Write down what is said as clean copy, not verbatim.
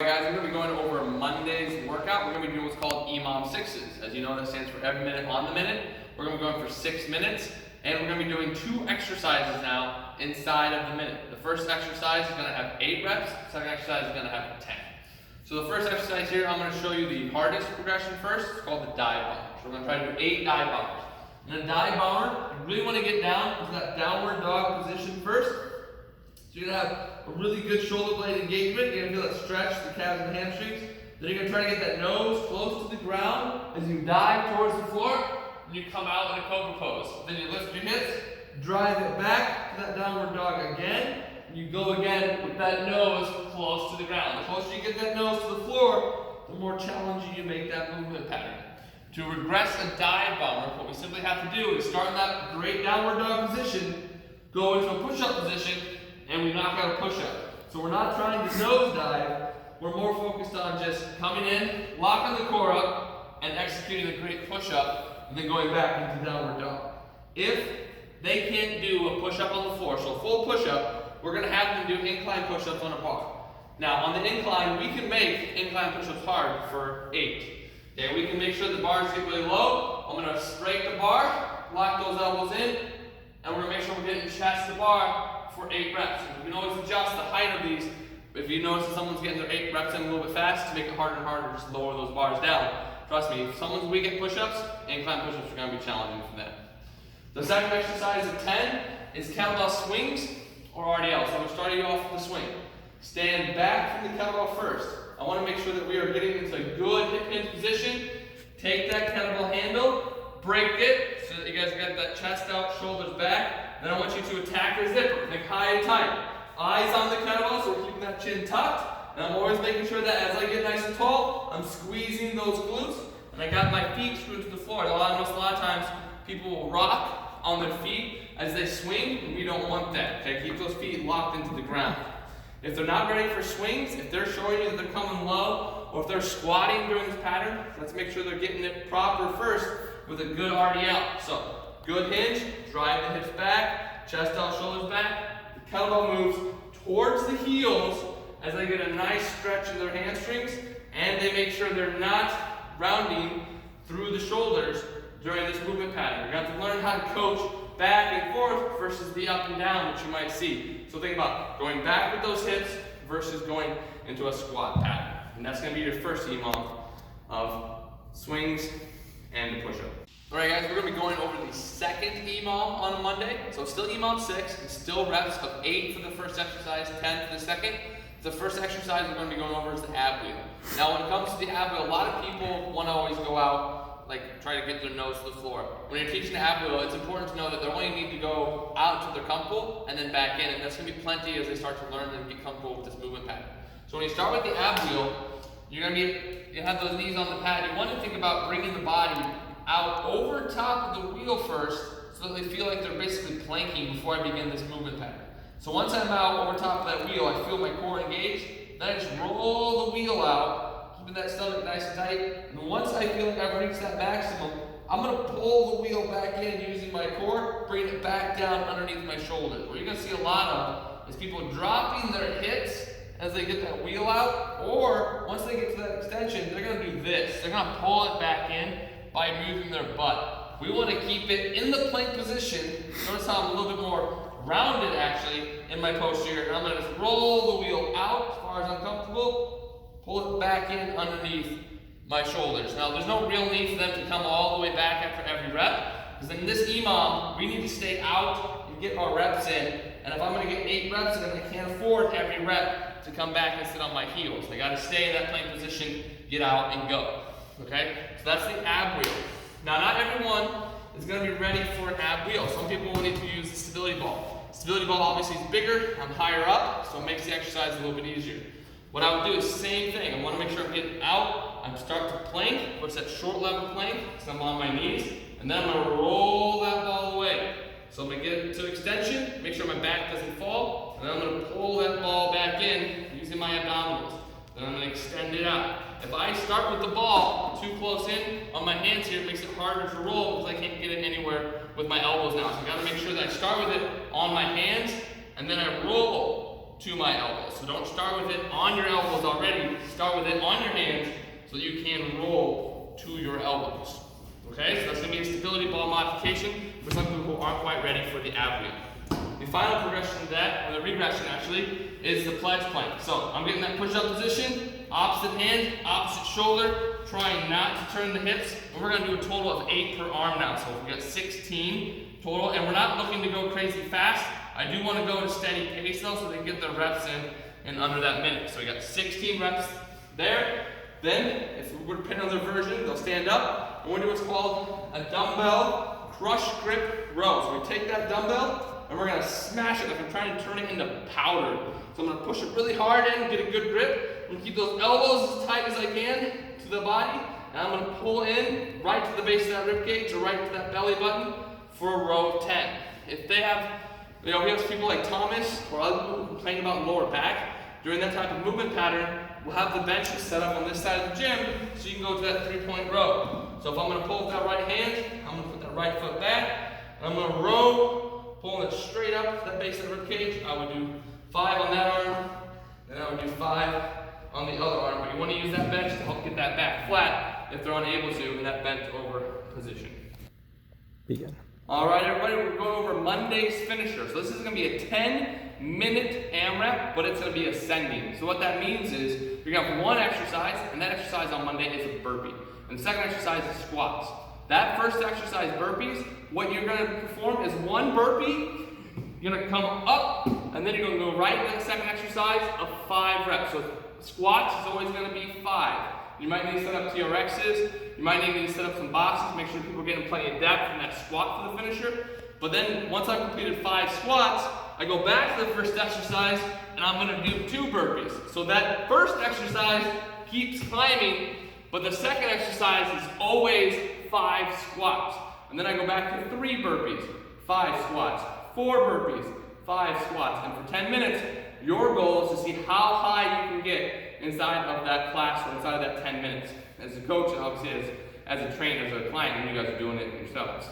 Guys, we're going to be going over Monday's workout. We're going to be doing what's called EMOM 6s. As you know, that stands for every minute on the minute. We're going to be going for 6 minutes, and we're going to be doing 2 exercises now inside of the minute. The first exercise is going to have 8 reps. The second exercise is going to have 10. So the first exercise here, I'm going to show you the hardest progression first. It's called the dive bomber. So we're going to try to do 8 dive bombers. In a dive bomber, you really want to get down into that downward dog position first. So you're going to have a really good shoulder blade engagement. You're going to feel that stretch, the calves and hamstrings. Then you're going to try to get that nose close to the ground as you dive towards the floor. And you come out in a cobra pose. Then you lift your hips, drive it back to that downward dog again. And you go again with that nose close to the ground. The closer you get that nose to the floor, the more challenging you make that movement pattern. To regress a dive bomber, what we simply have to do is start in that great downward dog position, go into a push-up position, and we knock out a push-up. So we're not trying to nose dive, we're more focused on just coming in, locking the core up, and executing a great push-up, and then going back into downward dog. If they can't do a push-up on the floor, so a full push-up, we're gonna have them do incline push-ups on a bar. Now on the incline, we can make incline push-ups hard for 8. Okay, we can make sure the bars get really low. I'm gonna straight the bar, lock those elbows in, and we're gonna make sure we're getting chest to bar for 8 reps. And we can always adjust the height of these. If you notice that someone's getting their 8 reps in a little bit fast, to make it harder and harder, just lower those bars down. Trust me, if someone's weak at push-ups, incline push-ups are gonna be challenging for them. The second exercise at 10 is kettlebell swings or RDL. So we're starting off with the swing. Stand back from the kettlebell first. I want to make sure that we are getting into a good hip hinge position. Take that kettlebell handle, break it so that you guys got that chest out, shoulders back. Then I want you to attack your zipper. Think high and tight. Eyes on the kettlebell, so we're keeping that chin tucked. And I'm always making sure that as I get nice and tall, I'm squeezing those glutes. And I got my feet screwed to the floor. A lot of times people will rock on their feet as they swing, and we don't want that. Okay, keep those feet locked into the ground. If they're not ready for swings, if they're showing you that they're coming low, or if they're squatting during this pattern, let's make sure they're getting it proper first with a good RDL. So, good hinge, drive the hips back, chest out, shoulders back. The kettlebell moves towards the heels as they get a nice stretch in their hamstrings, and they make sure they're not rounding through the shoulders during this movement pattern. You're going to have to learn how to coach back and forth versus the up and down that you might see. So think about going back with those hips versus going into a squat pattern. And that's going to be your first EMOM of swings and push-up. Alright guys, we're going to be going over the second EMOM on Monday. So still EMOM 6, and still reps of 8 for the first exercise, 10 for the second. The first exercise we're going to be going over is the ab wheel. Now when it comes to the ab wheel, a lot of people want to always go out try to get their nose to the floor. When you're teaching the ab wheel, it's important to know that they only need to go out until they're comfortable and then back in, and that's going to be plenty as they start to learn and get comfortable with this movement pattern. So when you start with the ab wheel, you have those knees on the pad. You want to think about bringing the body out over top of the wheel first so that they feel like they're basically planking before I begin this movement pattern. So once I'm out over top of that wheel, I feel my core engaged, then I just roll the wheel out, keeping that stomach nice and tight. And once I feel like I've reached that maximum, I'm going to pull the wheel back in using my core, bring it back down underneath my shoulders. What you're going to see a lot of is people dropping their hips as they get that wheel out, or once they get to that extension, they're going to do this. They're going to pull it back in by moving their butt. We want to keep it in the plank position. Notice how I'm a little bit more rounded actually in my posture, and I'm going to just roll the wheel out as far as I'm comfortable, pull it back in underneath my shoulders. Now there's no real need for them to come all the way back after every rep, because in this EMOM, we need to stay out and get our reps in, and if I'm going to get 8 reps in, I can't afford every rep to come back and sit on my heels. I got to stay in that plank position, get out and go. Okay, so that's the ab wheel. Now not everyone is going to be ready for an ab wheel. Some people will need to use the stability ball. Stability ball obviously is bigger, I'm higher up, so it makes the exercise a little bit easier. What I would do is same thing. I want to make sure I'm getting out. I'm start to plank, what's that short level plank, so I'm on my knees, and then I'm going to roll that ball away. So I'm going to get it to extension, make sure my back doesn't fall, and then I'm going to pull that ball back in using my abdominals. Then I'm going to extend it out. If I start with the ball too close in on my hands here, it makes it harder to roll because I can't get it anywhere with my elbows now. So I got to make sure that I start with it on my hands, and then I roll to my elbows. So don't start with it on your elbows already. Start with it on your hands so you can roll to your elbows. Okay, so that's going to be a stability ball modification for some people who aren't quite ready for the ab wheel. The final progression to that, or the regression actually, is the pledge plank. So I'm getting that push-up position, opposite hand, opposite shoulder, trying not to turn the hips. And we're going to do a total of 8 per arm now. So we got 16 total, and we're not looking to go crazy fast. I do want to go at a steady pace though, so they get the reps in under that minute. So we got 16 reps there. Then, if we were to pin another version, they'll stand up, and we're going to do what's called a dumbbell crush grip row. So we take that dumbbell, and we're going to smash it like I'm trying to turn it into powder. So I'm going to push it really hard in, get a good grip. I'm going to keep those elbows as tight as I can to the body, and I'm going to pull in right to the base of that rib cage or right to that belly button for a row of 10. If they have, we have people like Thomas or other people who complain about lower back, during that type of movement pattern, we'll have the benches set up on this side of the gym so you can go to that 3-point row. So if I'm going to pull with that right hand, I'm going to put that right foot back, and I'm going to row, pulling it straight up to that base of the rib cage. I would do 5 on that arm, then I would do 5 on the other arm. But you want to use that bench to help get that back flat if they're unable to in that bent over position. Begin. All right, everybody, we're going over Monday's finisher. So this is going to be a 10-minute AMRAP, but it's going to be ascending. So what that means is you're going to have one exercise, and that exercise on Monday is a burpee. And the second exercise is squats. That first exercise, burpees, what you're going to perform is one burpee. You're going to come up, and then you're going to go right into the second exercise of 5 reps. So squats is always going to be 5. You might need to set up TRXs. You might need to set up some boxes to make sure people are getting plenty of depth from that squat for the finisher. But then once I've completed 5 squats, I go back to the first exercise, and I'm going to do 2 burpees. So that first exercise keeps climbing, but the second exercise is always 5 squats. And then I go back to 3 burpees, 5 squats, 4 burpees, 5 squats. And for 10 minutes, your goal is to see how high you can get inside of that class or inside of that 10 minutes. As a coach, and obviously as a trainer, as a client, and you guys are doing it yourselves.